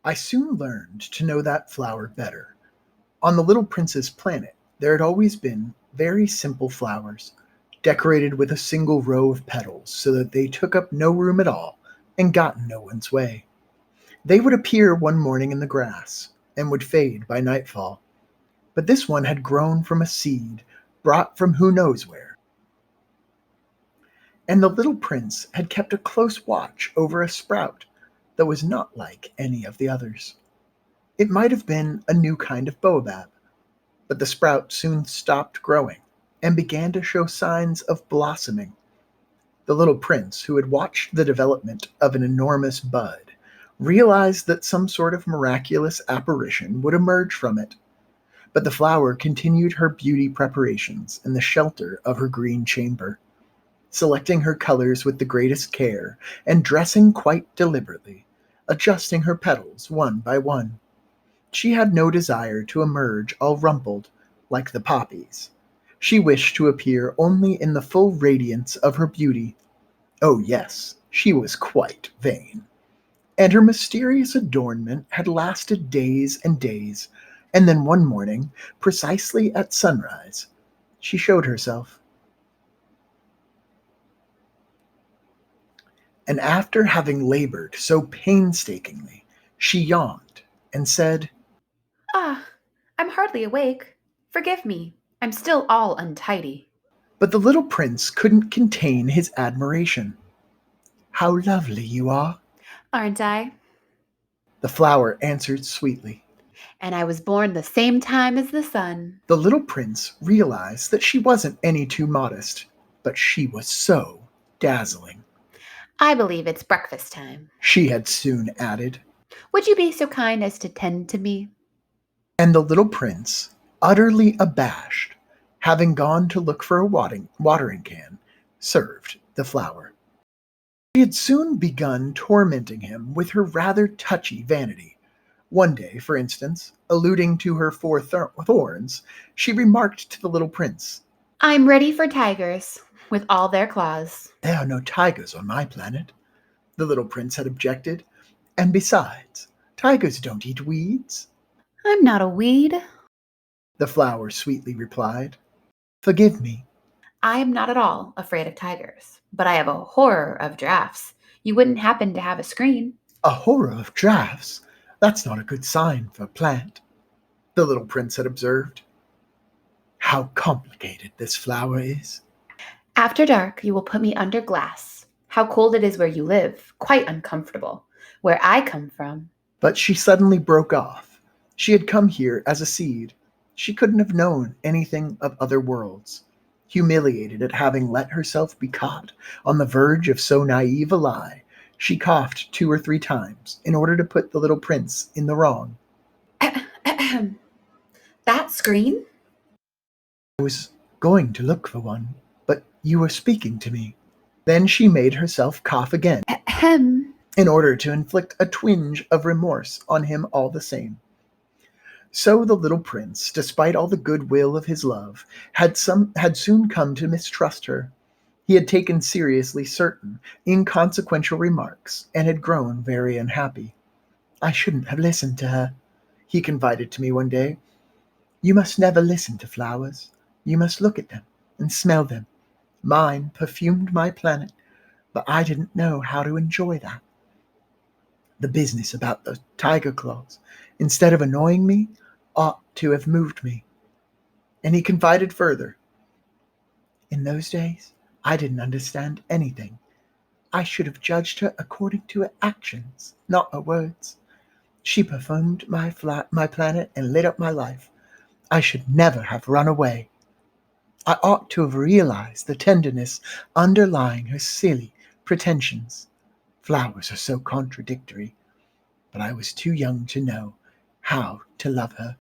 I soon learned to know that flower better. On the little prince's planet, there had always been very simple flowers, decorated with a single row of petals so that they took up no room at all and got in no one's way. They would appear one morning in the grass and would fade by nightfall. But this one had grown from a seed brought from who knows where, and the little prince had kept a close watch over a sprout that was not like any of the others. It might have been a new kind of baobab, but the sprout soon stopped growing and began to show signs of blossoming. The little prince, who had watched the development of an enormous bud, realized that some sort of miraculous apparition would emerge from it. But the flower continued her beauty preparations in the shelter of her green chamber, selecting her colors with the greatest care and dressing quite deliberately, adjusting her petals one by one. She had no desire to emerge all rumpled like the poppies. She wished to appear only in the full radiance of her beauty. Oh, yes, she was quite vain. And her mysterious adornment had lasted days and days, and then one morning, precisely at sunrise, she showed herself. And after having labored so painstakingly, she yawned and said, Ah, I'm hardly awake. Forgive me. I'm still all untidy. but the little prince couldn't contain his admiration. How lovely you are, Aren't I? the flower answered sweetly. And I was born the same time as the sun. The little prince realized that she wasn't any too modest, but she was so dazzling. I believe it's breakfast time. She had soon added, Would you be so kind as to tend to me? and the little prince, utterly abashed, having gone to look for a watering can, served the flower. She had soon begun tormenting him with her rather touchy vanity. One day, for instance, alluding to her four thorns, she remarked to the little prince, I'm ready for tigers, with all their claws. "There are no tigers on my planet," the little prince had objected. "And besides, tigers don't eat weeds," I'm not a weed. the flower sweetly replied. "Forgive me." I am not at all afraid of tigers, but I have a horror of drafts. You wouldn't happen to have a screen? "A horror of drafts? That's not a good sign for a plant," the little prince had observed. "How complicated this flower is." After dark, you will put me under glass. How cold it is where you live. Quite uncomfortable. Where I come from. But she suddenly broke off. She had come here as a seed. She couldn't have known anything of other worlds. Humiliated at having let herself be caught on the verge of so naive a lie, she coughed 2 or 3 times in order to put the little prince in the wrong. That screen? "I was going to look for one, but you were speaking to me." Then she made herself cough again, Ahem. in order to inflict a twinge of remorse on him all the same. So the little prince, despite all the goodwill of his love, had soon come to mistrust her. He had taken seriously certain inconsequential remarks and had grown very unhappy. "I shouldn't have listened to her," he confided to me one day. "You must never listen to flowers. You must look at them and smell them. Mine perfumed my planet, but I didn't know how to enjoy that. The business about the tiger claws, instead of annoying me, ought to have moved me." And he confided further, "In those days, I didn't understand anything. I should have judged her according to her actions, not her words. She perfumed my planet and lit up my life. I should never have run away. I ought to have realized the tenderness underlying her silly pretensions. Flowers are so contradictory, but I was too young to know how to love her."